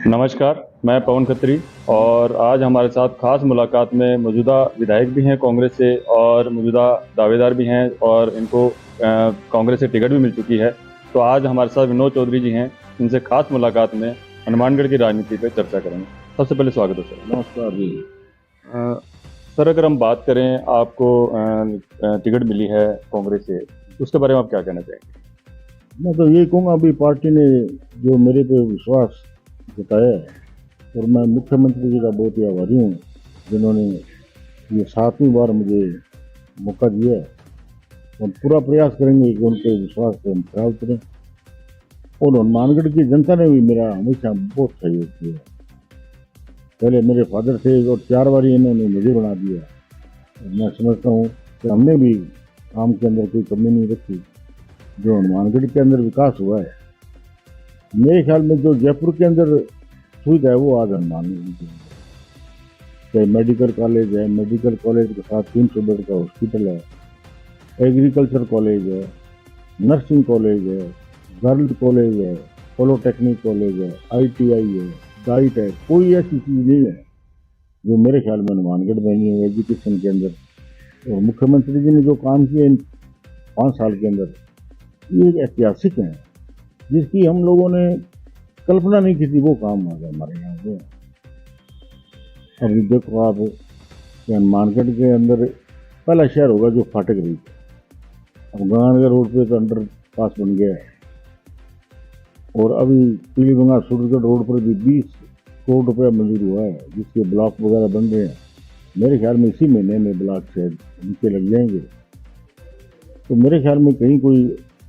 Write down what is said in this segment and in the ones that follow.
नमस्कार, मैं पवन खत्री और आज हमारे साथ खास मुलाकात में मौजूदा विधायक भी हैं कांग्रेस से और मौजूदा दावेदार भी हैं और इनको कांग्रेस से टिकट भी मिल चुकी है। तो आज हमारे साथ विनोद चौधरी जी हैं, इनसे खास मुलाकात में हनुमानगढ़ की राजनीति पे चर्चा करेंगे। सबसे पहले स्वागत है सर। नमस्कार जी। अ, सर अगर हम बात करें आपको टिकट मिली है कांग्रेस से, उसके बारे में आप क्या कहना चाहेंगे? मैं तो ये कहूँगा अभी पार्टी ने जो मेरे पे विश्वास जताया है और मैं मुख्यमंत्री जी का बहुत ही आभारी हूँ जिन्होंने ये 7वीं बार मुझे मौका दिया है और पूरा प्रयास करेंगे कि उनके विश्वास पे हम खरा उतरें। और हनुमानगढ़ की जनता ने भी मेरा हमेशा बहुत सहयोग किया। पहले मेरे फादर थे और 4 बार इन्होंने मुझे बना दिया और मैं समझता हूँ कि हमने भी काम के अंदर कोई कमी नहीं रखी। जो हनुमानगढ़ के अंदर विकास हुआ है, मेरे ख्याल में जो जयपुर के अंदर सुविधा है वो आज हनुमानगढ़ के अंदर, चाहे मेडिकल कॉलेज है, मेडिकल कॉलेज के साथ 300 बेड का हॉस्पिटल है, एग्रीकल्चर कॉलेज है, नर्सिंग कॉलेज है, गर्ल्स कॉलेज है, पॉलिटेक्निक कॉलेज है, ITI है, डाइट है। कोई ऐसी चीज़ नहीं है जो मेरे ख्याल में हनुमानगढ़ में नहीं है एजुकेशन के अंदर। और मुख्यमंत्री जी ने जो काम किया इन 5 साल के अंदर, ये एक ऐतिहासिक है जिसकी हम लोगों ने कल्पना नहीं की थी। वो काम आ गया हमारे यहाँ से। अभी देखो आप, हनुमानगढ़ के अंदर पहला शहर होगा जो फाटक रही है। अब गंगानगर रोड पे तो अंडर पास बन गया है और अभी पीलीभंगा सूरजगढ़ रोड पर भी 20 करोड़ रुपया मंजूर हुआ है जिसके ब्लॉक वगैरह बन रहे हैं। मेरे ख्याल में इसी महीने में ब्लॉक से नीचे लग जाएंगे। तो मेरे ख्याल में कहीं कोई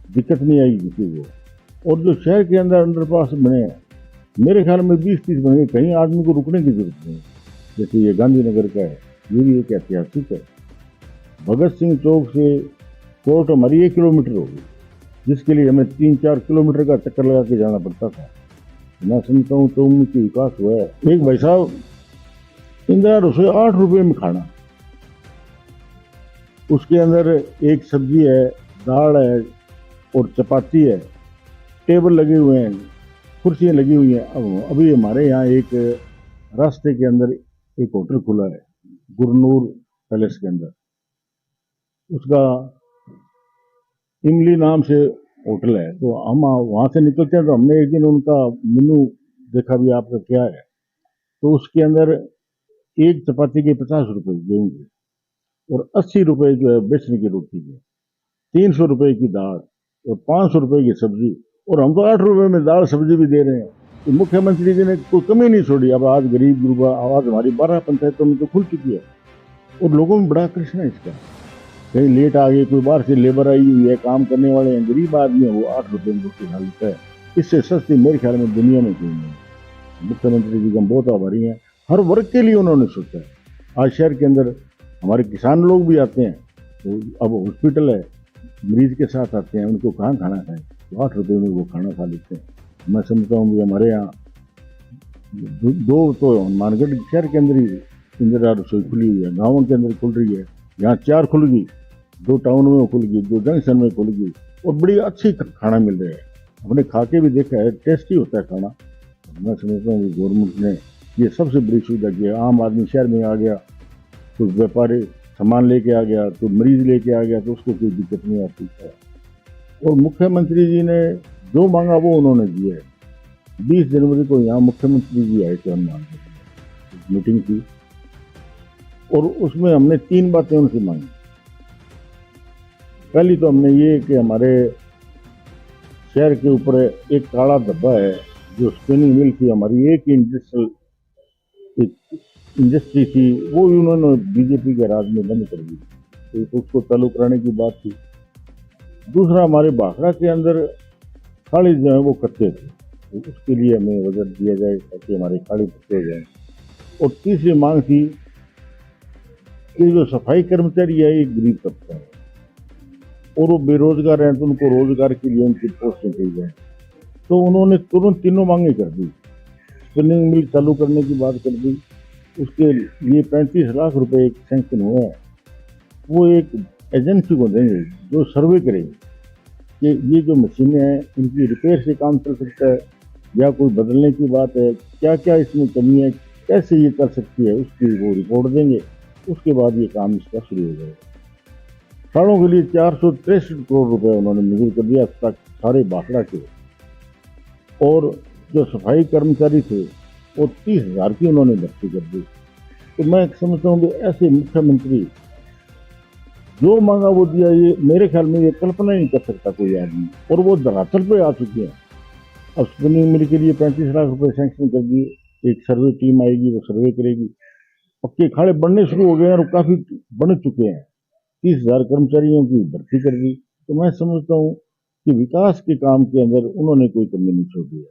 दिक्कत नहीं आई किसी को। और जो शहर के अंदर अंडरपास बने हैं, मेरे ख्याल में 20-30 बने, कहीं आदमी को रुकने की जरूरत नहीं। जैसे ये गांधीनगर का है, ये भी एक ऐतिहासिक है। भगत सिंह चौक से कोर्ट हमारी 1 किलोमीटर होगी, जिसके लिए हमें 3-4 किलोमीटर का चक्कर लगा के जाना पड़ता था। मैं समझता हूँ तो उनकी विकास हुआ है। एक भाई साहब, इंदिरा रसोई 8 रुपये में खाना, उसके अंदर एक सब्जी है, दाल है और चपाती है, टेबल लगे हुए हैं, कुर्सियाँ लगी हुई हैं। अब अभी हमारे यहाँ एक रास्ते के अंदर एक होटल खुला है गुरनूर पैलेस के अंदर, उसका इमली नाम से होटल है। तो हम वहाँ से निकलते हैं तो हमने एक दिन उनका मेनू देखा भी आपका क्या है। तो उसके अंदर एक चपाती के 50 रुपये देंगे और 80 रुपये जो है बेचने की रोटी के, 300 रुपये की दाल और 500 रुपये की सब्जी, और हम तो 8 रुपये में दाल सब्जी भी दे रहे हैं। तो मुख्यमंत्री जी ने कोई कमी नहीं छोड़ी। अब आज गरीब गुरबा आवाज हमारी 12 पंचायतों में तो खुल चुकी है और लोगों में बड़ा आकर्षण है इसका। कहीं लेट आ गई, कोई बाहर से लेबर आई हुई है, काम करने वाले हैं, गरीब आदमी है, वो 8 रुपये में रोटी खा लेता है। इससे सस्ती मेरे ख्याल में दुनिया में कोई नहीं। मुख्यमंत्री जी का बहुत आभारी हैं। हर वर्ग के लिए उन्होंने सोचा है। आज शहर के अंदर हमारे किसान लोग भी आते हैं, तो अब हॉस्पिटल है, मरीज के साथ आते हैं, उनको कहाँ खाना खाएं, तो 8 रुपये में वो खाना खा लेते हैं। मैं समझता हूँ कि हमारे यहाँ दो तो हनुमानगढ़ शहर के अंदर ही इंदिरा रसोई खुली हुई है, गाँवों के अंदर खुल रही है, यहाँ 4 खुल गई, 2 टाउन में खुल गई, 2 जंक्शन में खुल गई और बड़ी अच्छी खाना मिल रहा है। हमने खा के भी देखा है, टेस्टी होता है खाना। मैं समझता हूँ कि गवर्नमेंट ने ये सबसे बड़ी सुविधा की है। आम आदमी शहर में आ गया तो व्यापारी सामान लेके आ गया, तो मरीज लेके आ गया, तो उसको कोई दिक्कत नहीं आती है। और मुख्यमंत्री जी ने जो मांगा वो उन्होंने दिया है। 20 जनवरी को यहाँ मुख्यमंत्री जी आए थे हनुमानगढ़, मीटिंग की और उसमें हमने 3 बातें उनसे मांगी। पहली तो हमने ये कि हमारे शहर के ऊपर एक काला धब्बा है जो स्पिनिंग मिल थी, हमारी एक इंडस्ट्री थी, वो भी उन्होंने बीजेपी के राज में बंद कर दी, तो उसको चालू कराने की बात थी। दूसरा, हमारे भाखड़ा के अंदर खाड़ी जो है वो कच्चे थे, तो उसके लिए हमें बजट दिया जाए ताकि हमारे खाड़ी पक्के हो जाए। और तीसरी मांग थी कि जो सफाई कर्मचारी है ये गरीब तबका है और वो बेरोजगार हैं, तो उनको रोजगार के लिए उनकी पोस्टें दी जाए। तो उन्होंने तुरंत तीनों मांगे कर दी। स्पिनिंग मिल चालू करने की बात कर दी, उसके लिए 35 लाख रुपए एक सैंक्शन हुआ है, वो एक एजेंसी को देंगे जो सर्वे करेगी कि ये जो मशीनें हैं इनकी रिपेयर से काम चल सकता है या कोई बदलने की बात है, क्या क्या इसमें कमी है, कैसे ये कर सकती है, उसकी वो रिपोर्ट देंगे। उसके बाद ये काम इसका शुरू हो जाएगा। सड़कों के लिए 463 करोड़ रुपए उन्होंने मंजूर कर दिया अब तक सारे बाखड़ा के। और जो सफाई कर्मचारी थे वो 30,000 की उन्होंने भर्ती कर दी। तो मैं समझता हूँ कि ऐसे मुख्यमंत्री जो मांगा वो दिया, ये मेरे ख्याल में ये कल्पना नहीं कर सकता कोई आदमी। और वो धरातल पे आ चुके हैं। अब स्पिनिंग मिल के लिए 35 लाख रुपए सैंक्शन कर दिए। एक सर्वे टीम आएगी, वो सर्वे करेगी। पक्के खाड़े बनने शुरू हो गए हैं और काफी बन चुके हैं। 30,000 कर्मचारियों की भर्ती कर दी। तो मैं समझता हूँ कि विकास के काम के अंदर उन्होंने कोई कमी नहीं छोड़ी है।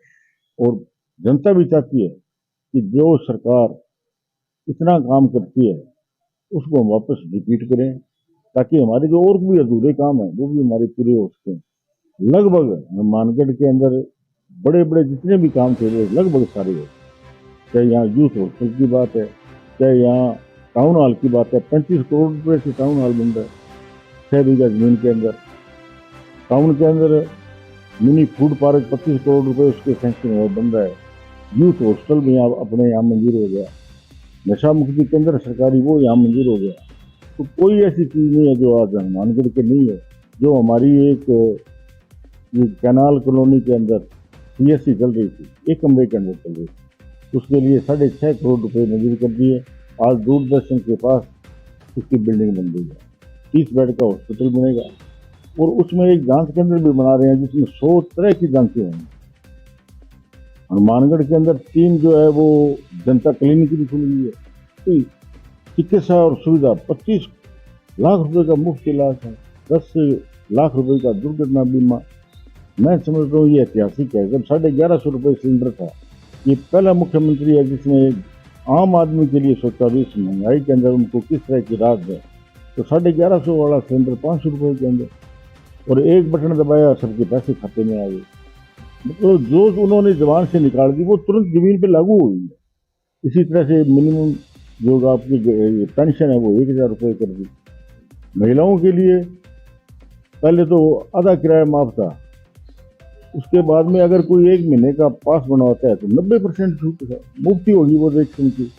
और जनता भी चाहती है कि जो सरकार इतना काम करती है उसको हम वापस रिपीट करें, ताकि हमारे जो और भी अधूरे काम है वो भी हमारे पूरे हो सकें। लगभग हनुमानगढ़ के अंदर बड़े बड़े जितने भी काम थे वो लगभग सारे हो। चाहे यहाँ यूथ हॉस्टल की बात है, चाहे यहाँ टाउन हॉल की बात है। 35 करोड़ रुपए से टाउन हॉल बन रहा है 6 बीघा जमीन के अंदर। टाउन के अंदर मिनी फूड पार्क 25 करोड़ रुपए उसके सैंक्शन बन रहा है। यूथ हॉस्टल भी यहाँ अपने यहाँ मंजूर हो गया। नशा मुक्ति केंद्र सरकारी वो यहाँ मंजूर हो गया। तो कोई ऐसी चीज नहीं है जो आज हनुमानगढ़ के नहीं है। जो हमारी एक ये कैनाल कॉलोनी के अंदर CSC चल रही थी, एक कमरे के अंदर चल रही थी, उसके लिए 6.5 करोड़ रुपए मंजूर कर दिए। आज दूरदर्शन के पास उसकी बिल्डिंग बन रही है। 30 बेड का हॉस्पिटल बनेगा और उसमें एक जांच केंद्र भी बना रहे हैं जिसमें 100 तरह की जांचें होंगी। हनुमानगढ़ के अंदर 3 जो है वो जनता क्लिनिक भी खुल गई है। तो चिकित्सा और सुविधा 25 लाख रुपए का मुफ्त इलाज है, 10 लाख रुपए का दुर्घटना बीमा। मैं समझता हूँ ये ऐतिहासिक है। जब 1150 रुपए सिलेंडर था, ये पहला मुख्यमंत्री है जिसने आम आदमी के लिए सोचा भी इस महंगाई के अंदर उनको किस तरह की राहत है। तो 1150 वाला सिलेंडर 500 रुपए के अंदर, और एक बटन दबाया सबके पैसे खाते में आ गए। मतलब जो उन्होंने जबान से निकाल दी वो तुरंत जमीन पे लागू हुई है। इसी तरह से मिनिमम जो आपकी पेंशन है वो 1,000 रुपये कर दी। महिलाओं के लिए पहले तो आधा किराया माफ था, उसके बाद में अगर कोई 1 महीने का पास बनवाता है तो 90% छूट मुफ्ती होगी वो वैक्सीन की।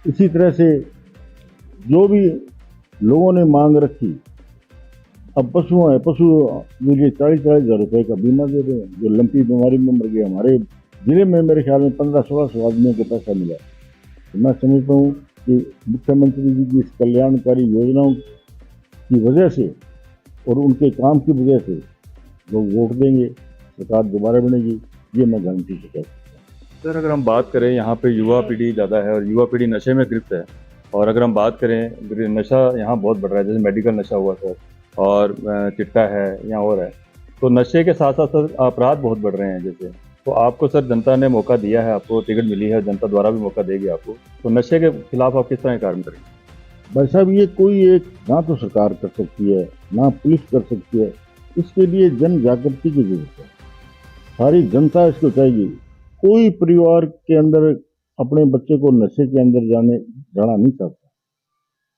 इसी तरह से जो भी लोगों ने मांग रखी, अब पशु है, पशु के लिए 40,000 रुपए का बीमा दे रहे हैं। जो लंपी बीमारी में मर गए, हमारे जिले में मेरे ख्याल में 1500-1600 आदमियों को पैसा मिला। तो मैं समझता हूँ कि मुख्यमंत्री जी की इस कल्याणकारी योजनाओं की वजह से और उनके काम की वजह से लोग वोट देंगे, सरकार दोबारा बनेगी, ये मैं गारंटी से कहता हूँ। सर, अगर हम बात करें यहाँ पे युवा पीढ़ी ज़्यादा है और युवा पीढ़ी नशे में गिरफ्त है। और अगर हम बात करें नशा यहाँ बहुत बढ़ रहा है, जैसे मेडिकल नशा हुआ सर, और चिट्टा है यहाँ और है। तो नशे के साथ साथ सर अपराध बहुत बढ़ रहे हैं जैसे। तो आपको सर जनता ने मौका दिया है, आपको टिकट मिली है, जनता द्वारा भी मौका देगी आपको। तो नशे के खिलाफ आप किस तरह कार्य करेंगे? भाई साहब, ये कोई एक ना तो सरकार कर सकती है ना पुलिस कर सकती है। इसके लिए जन जागृति की जरूरत है। सारी जनता इसको चाहिए। कोई परिवार के अंदर अपने बच्चे को नशे के अंदर जाना नहीं चाहता,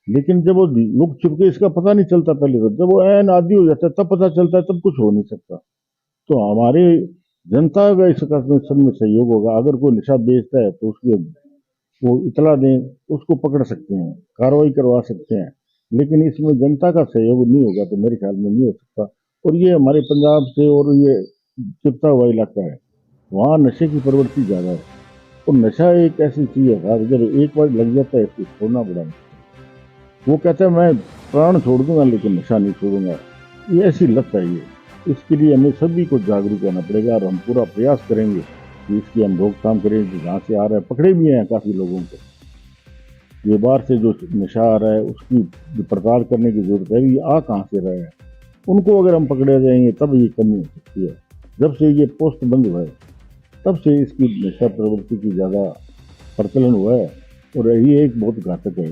लेकिन जब वो लुक छिप के इसका पता नहीं चलता। पहले तो जब वो ऐन आदि हो जाता है तब पता चलता है, तब कुछ हो नहीं सकता। तो हमारे जनता का इसका सब में सहयोग होगा। अगर कोई नशा बेचता है तो उसके वो इतला दें, उसको पकड़ सकते हैं, कार्रवाई करवा सकते हैं। लेकिन इसमें जनता का सहयोग नहीं होगा तो मेरे ख्याल में नहीं हो सकता। और ये हमारे पंजाब से और ये चिपता हुआ इलाका है, वहाँ नशे की प्रवृत्ति ज़्यादा है। और नशा एक ऐसी चीज़ है साहब, जब एक बार लग जाता है इसको छोड़ना बड़ा मुश्किल। वो कहता है मैं प्राण छोड़ दूंगा लेकिन नशा नहीं छोड़ूंगा। ये ऐसी लत है ये। इसके लिए हमें सभी को जागरूक करना पड़ेगा और हम पूरा प्रयास करेंगे कि इसकी हम रोकथाम करें। जहाँ से आ रहा है, पकड़े भी हैं काफ़ी लोगों को। ये बाहर से जो नशा आ रहा है उसकी पड़ताल करने की जरूरत है, ये आ कहाँ से रहा है। उनको अगर हम पकड़े जाएंगे तब ये कमी हो सकती है। जब से ये पोस्ट बंद हुआ है तब से इसकी नशा प्रवृत्ति की ज़्यादा प्रचलन हुआ है। और ये एक बहुत घातक है।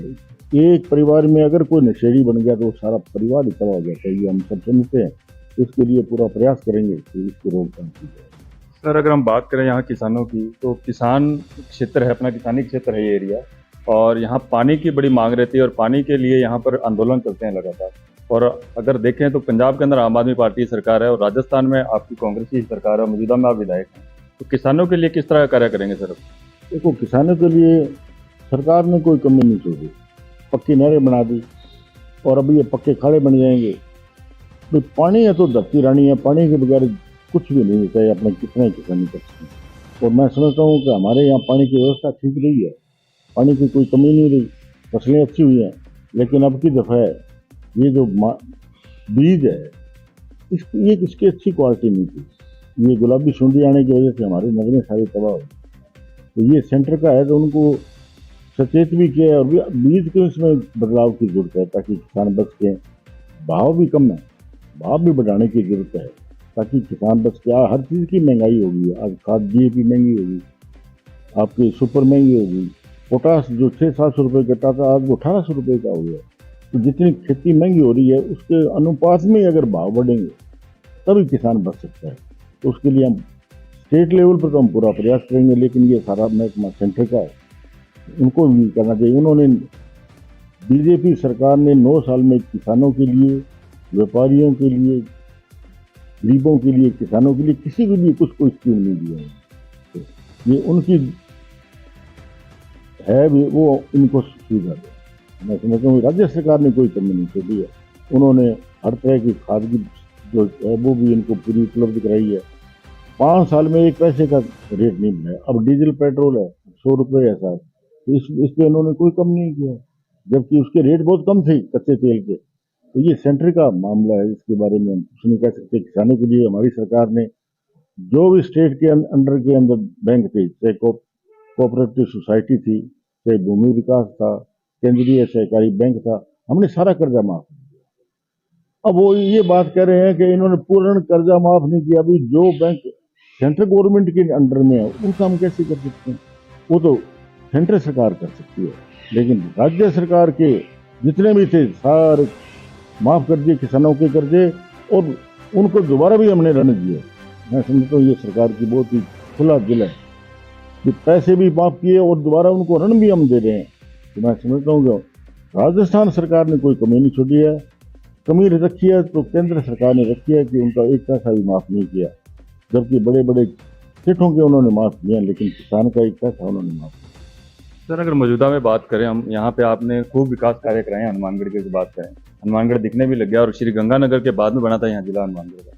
एक परिवार में अगर कोई नशेड़ी बन गया तो सारा परिवार ही तबाह हो जाता है, ये हम सब समझते हैं। इसके लिए पूरा प्रयास करेंगे कि इसकी रोकथाम की जाए। सर, अगर हम बात करें यहाँ किसानों की, तो किसान क्षेत्र है, अपना किसानी क्षेत्र है ये एरिया, और यहाँ पानी की बड़ी मांग रहती है और पानी के लिए यहाँ पर आंदोलन चलते हैं लगातार। और अगर देखें तो पंजाब के अंदर आम आदमी पार्टी सरकार है और राजस्थान में आपकी कांग्रेस की सरकार है, मौजूदा में आप विधायक हैं। तो किसानों के लिए किस तरह का कार्य करेंगे सर? देखो, किसानों के लिए सरकार ने कोई कमी नहीं छोड़ी, पक्की नहरें बना दी और अभी ये पक्के खाड़े बन जाएंगे। भाई पानी है तो धरती रानी है, पानी के बगैर कुछ भी नहीं होता है, अपने कितना ही किसानी कर सकते हैं। और मैं समझता हूँ कि हमारे यहाँ पानी की व्यवस्था ठीक रही है, पानी की कोई कमी नहीं रही, फसलें अच्छी हुई हैं। लेकिन अब की दफ़ा है ये जो बीज है ये इसकी अच्छी क्वालिटी नहीं थी, ये गुलाबी सुंडी आने की वजह से हमारी नजरें सारी तबाह हो। तो ये सेंटर का है तो उनको सचेत भी किया है और बीज के इसमें बदलाव की जरूरत है ताकि किसान बच सकें। भाव भी कम है, भाव भी बढ़ाने की जरूरत है ताकि किसान बच के। हर चीज़ की महंगाई होगी, आज खाद DAP महंगी होगी, आपकी सुपर महंगी होगी, पोटास जो 600-700 रुपये कटा था आज वो 1800 रुपये का हो गया। तो जितनी खेती महंगी हो रही है उसके अनुपात में अगर भाव बढ़ेंगे तभी किसान बच सकता है। तो उसके लिए हम स्टेट लेवल पर तो हम पूरा प्रयास करेंगे, लेकिन ये सारा महकमा सेंटर का है, उनको भी करना चाहिए। उन्होंने BJP सरकार ने 9 साल में किसानों के लिए, व्यापारियों के लिए, गरीबों के लिए, किसानों के लिए किसी के लिए कुछ कोई स्कीम नहीं दिया है। तो ये उनकी है भी, वो इनको सुविधा है। मैं समझता हूँ राज्य सरकार ने कोई कमी नहीं छोड़ी है, उन्होंने हर तरह की खाद की जो है वो भी इनको पूरी उपलब्ध कराई है। 5 साल में एक पैसे का रेट नहीं बनाया। अब डीजल पेट्रोल है 100 रुपये है साहब, तो इस पे इन्होंने कोई कम नहीं किया, जबकि उसके रेट बहुत कम थे कच्चे तेल के। तो ये सेंटर का मामला है, इसके बारे में हम कुछ नहीं कह सकते। किसानों के लिए हमारी सरकार ने जो भी स्टेट के अंडर के अंदर बैंक थे, चाहे कोऑपरेटिव सोसाइटी थी, चाहे भूमि विकास था, केंद्रीय सहकारी बैंक था, हमने सारा कर्जा माफ किया। अब वो ये बात कह रहे हैं कि इन्होंने पूर्ण कर्जा माफ नहीं किया। अभी जो बैंक सेंट्रल गवर्नमेंट के अंडर में है उनका हम कैसे कर सकते हैं? वो तो सेंट्रल सरकार कर सकती है, लेकिन राज्य सरकार के जितने भी थे सारे माफ कर दिए किसानों के कर्जे, और उनको दोबारा भी हमने ऋण दिए। मैं समझता हूँ ये सरकार की बहुत ही खुला दिल है कि पैसे भी माफ किए और दोबारा उनको ऋण भी हम दे रहे हैं। तो मैं समझता हूँ कि राजस्थान सरकार ने कोई कमी नहीं छोड़ी है। कमी रखी है तो केंद्र सरकार ने रखी है कि उनका एक पैसा भी माफ नहीं किया, जबकि बड़े बड़े सेठों के उन्होंने माफ किया, लेकिन किसान का एक पैसा उन्होंने माफ किया। सर अगर मौजूदा में बात करें, हम यहाँ पे आपने खूब विकास कार्य कराए हैं। हनुमानगढ़ की बात करें, हनुमानगढ़ दिखने भी लग गया और श्री गंगानगर के बाद में बना था यहाँ जिला हनुमानगढ़ का।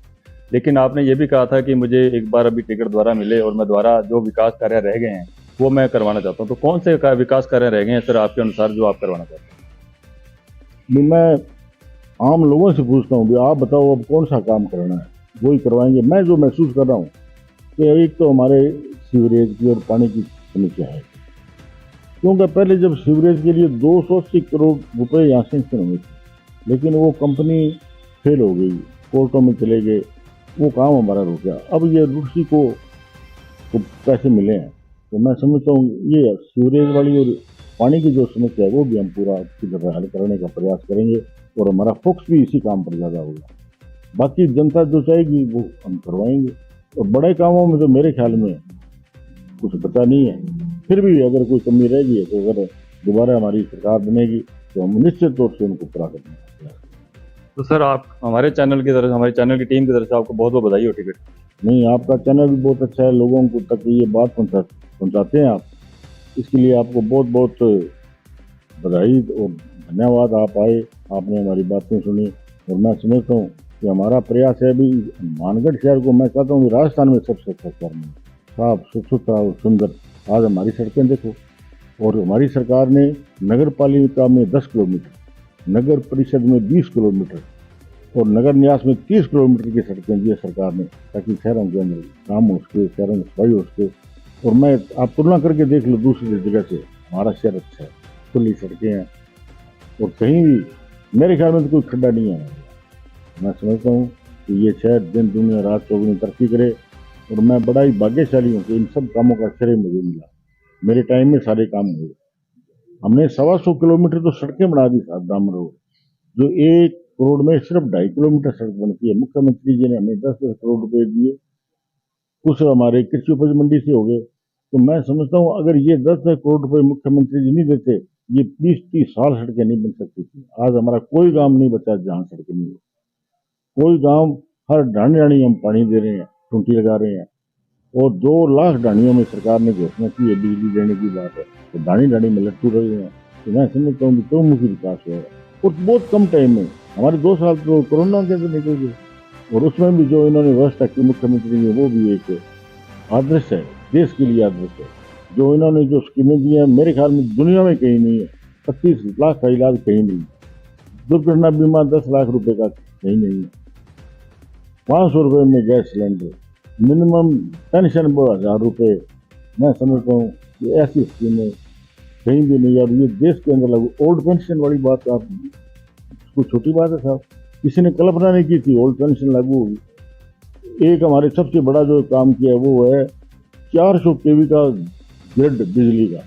लेकिन आपने ये भी कहा था कि मुझे एक बार अभी टिकट दोबारा मिले और मैं दोबारा जो विकास कार्य रह गए हैं वो मैं करवाना चाहता हूँ। तो कौन से विकास कार्य रह गए हैं सर आपके अनुसार जो आप करवाना चाहते हैं? मैं आम लोगों से पूछता हूँ, आप बताओ अब कौन सा काम करना है, वही करवाएंगे। मैं जो महसूस कर रहा हूँ कि एक तो हमारे सीवरेज की और पानी की समस्या है, क्योंकि पहले जब सीवरेज के लिए 280 करोड़ रुपए यहाँ सेंक्शन हुए थे, लेकिन वो कंपनी फेल हो गई, कोर्टों में चले गए, वो काम हमारा रुक गया। अब ये रूसी को पैसे मिले हैं, तो मैं समझता हूँ ये सीवरेज वाली और पानी की जो समस्या है वो भी हम पूरा अच्छी तरह हल करने का प्रयास करेंगे और हमारा फोकस भी इसी काम पर ज़्यादा होगा। बाकी जनता जो चाहेगी वो हम करवाएंगे, और बड़े कामों में तो मेरे ख्याल में कुछ बचा नहीं है। फिर भी अगर कोई कमी रहेगी है तो अगर दोबारा हमारी सरकार बनेगी तो हम निश्चित तौर से उनको पूरा करेंगे। तो सर आप हमारे चैनल की तरफ से, हमारी चैनल की टीम की तरफ से आपको बहुत बहुत बधाई हो टिकट। नहीं, आपका चैनल भी बहुत अच्छा है, लोगों को तक ये बात पहुँचाते हैं आप, इसके लिए आपको बहुत बहुत बधाई और धन्यवाद। आप आए, आपने हमारी बातें सुनी, और मैं समझता हूँ कि हमारा प्रयास है अभी हनुमानगढ़ शहर को, मैं चाहता हूँ कि राजस्थान में सबसे अच्छा शहर में साफ सुथरा और सुंदर। आज हमारी सड़कें देखो, और हमारी सरकार ने नगर पालिका में 10 किलोमीटर, नगर परिषद में 20 किलोमीटर और नगर न्यास में 30 किलोमीटर की सड़कें दी है सरकार ने, ताकि शहरों के अंदर काम हो सके, शहरों में सफाई हो सके। और मैं आप तुलना करके देख लो दूसरी जगह से, हमारा शहर अच्छा है, खुली सड़कें हैं, और कहीं भी मेरे ख्याल में तो कोई खड्डा नहीं है। मैं समझता हूँ कि ये शहर दिन दुनिया रात चौगुनी तरक्की करे, और मैं बड़ा ही भाग्यशाली हूँ कि इन सब कामों का श्रेय मुझे मिला। मेरे टाइम में सारे काम हुए। हमने 125 किलोमीटर तो सड़कें बना दी साहब, डामर रोड, जो 1 करोड़ में सिर्फ 2.5 किलोमीटर सड़क बनती है। मुख्यमंत्री जी ने हमें 10-10 करोड़ रुपए दिए, कुछ हमारे कृषि उपज मंडी से हो गए। तो मैं समझता हूँ अगर ये 10-10 करोड़ रुपए मुख्यमंत्री जी नहीं देते, ये 20-30 साल सड़कें नहीं बन सकती थी। आज हमारा कोई गांव नहीं बचा जहाँ सड़कें नहीं हो, कोई गांव, हर ढाणी ढाणी हम पानी दे रहे हैं, टूटी लगा रहे हैं। और 2 लाख ढाणियों में सरकार ने घोषणा की है बिजली देने की बात है, तो ढाणी ढाणी में लट्टू रहे हैं। तो मैं समझता हूँ चौमुखी विकास हुआ है और बहुत कम टाइम में। हमारे 2 साल तो कोरोना के अंदर निकल गए और उसमें भी जो इन्होंने व्यवस्था की मुख्यमंत्री ने, वो भी एक आदर्श है, देश के लिए आदर्श है। जो इन्होंने जो स्कीमें दी हैं, मेरे ख्याल में दुनिया में कहीं नहीं है। 25 लाख का इलाज कहीं नहीं, दुर्घटना बीमा 10 लाख रुपए का कहीं नहीं है, 500 रुपए में गैस सिलेंडर, मिनिमम पेंशन 1000 रुपए। मैं समझता हूँ कि ऐसी स्कीमें कहीं भी नहीं। और ये देश के अंदर लागू ओल्ड पेंशन वाली बात, आप कोई छोटी बात है साहब? किसी ने कल्पना नहीं की थी ओल्ड पेंशन लागू होगी। एक हमारे सबसे बड़ा जो काम किया वो है 400 केवी का ग्रिड बिजली का,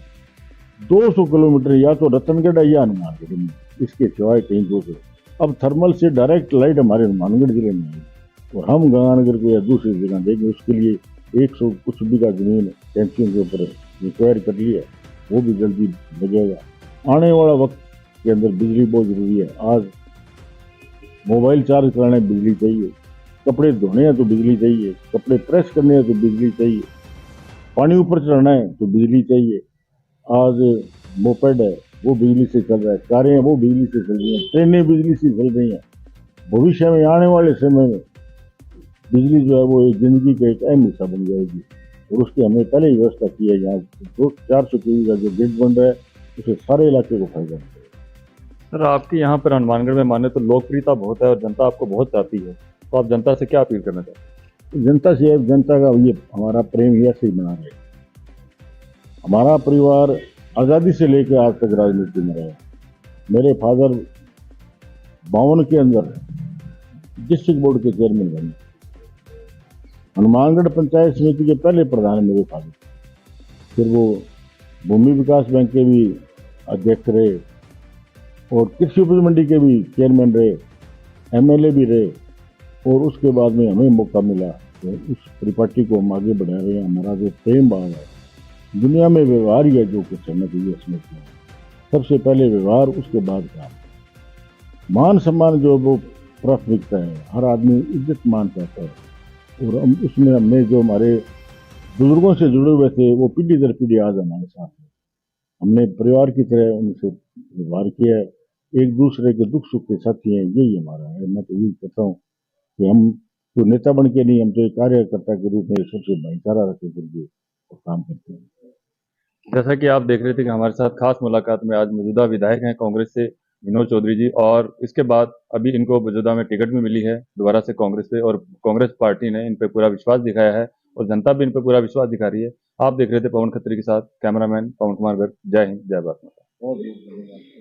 200 किलोमीटर या तो रतनगढ़ है या हनुमानगढ़ में, इसके सिवाय कहीं दूसरे। अब थर्मल से डायरेक्ट लाइट हमारे हनुमानगढ़ जिले में है और हम गंगानगर को या दूसरी जगह देंगे, उसके लिए 100 कुछ बीघा जमीन टैंकियों के ऊपर रिक्वायर कर लिया, वो भी जल्दी लगेगा। आने वाला वक्त के अंदर बिजली बहुत जरूरी है। आज मोबाइल चार्ज कराने बिजली चाहिए, कपड़े धोने हैं तो बिजली चाहिए, कपड़े प्रेस करने हैं तो बिजली चाहिए, पानी ऊपर चढ़ाना है तो बिजली चाहिए। आज मोपेड है वो बिजली से चल रहा है, कारें हैं वो बिजली से चल रही हैं, ट्रेनें बिजली से चल रही हैं। भविष्य में आने वाले समय में बिजली जो है वो एक जिंदगी का एक अहम हिस्सा बन जाएगी और उसकी हमने पहले ही व्यवस्था की है। यहाँ 400 केवी का जो ग्रिड बन रहा है उसे सारे इलाके को फायदा मिलेगा। सर, आपकी यहाँ पर हनुमानगढ़ में माने तो लोकप्रियता बहुत है और जनता आपको बहुत चाहती है, तो आप जनता से क्या अपील करना चाहते हैं? जनता से, जनता का ये हमारा प्रेम ही ऐसे ही बना रहे। हमारा परिवार आज़ादी से लेकर आज तक राजनीति में रहा। मेरे फादर 52 के अंदर डिस्ट्रिक्ट बोर्ड के चेयरमैन बने, हनुमानगढ़ पंचायत समिति के पहले प्रधान मेरे फादर, फिर वो भूमि विकास बैंक के भी अध्यक्ष रहे और कृषि उपज मंडी के भी चेयरमैन रहे, एमएलए भी रहे और उसके बाद में हमें मौका मिला तो उस परिपाटी को हम आगे बढ़ा रहे हैं। हमारा जो प्रेम भाव है, दुनिया में व्यवहार ही है जो कुछ है, तो ये समझते हैं सबसे पहले व्यवहार, उसके बाद काम। मान सम्मान जो वो प्राथमिकता है, हर आदमी इज्जत मान चाहता है और हम उसमें हमने जो हमारे बुजुर्गों से जुड़े हुए थे वो पीढ़ी दर पीढ़ी आज हमारे साथ है। हमने परिवार की तरह उनसे व्यवहार किया है, एक दूसरे के दुख सुख के साथी हैं, यही हमारा है। मैं तो यही कहता हूँ कि हम कोई नेता बन के नहीं, हम तो एक कार्यकर्ता के रूप में सबसे भाईचारा रखे करके काम करते हैं। जैसा कि आप देख रहे थे कि हमारे साथ खास मुलाकात में आज मौजूदा विधायक हैं कांग्रेस से विनोद चौधरी जी, और इसके बाद अभी इनको मौजूदा में टिकट भी मिली है दोबारा से कांग्रेस से, और कांग्रेस पार्टी ने इन पे पूरा विश्वास दिखाया है और जनता भी इन पे पूरा विश्वास दिखा रही है। आप देख रहे थे पवन खत्री के साथ कैमरामैन पवन कुमार गर्ग। जय हिंद, जय भारत माता।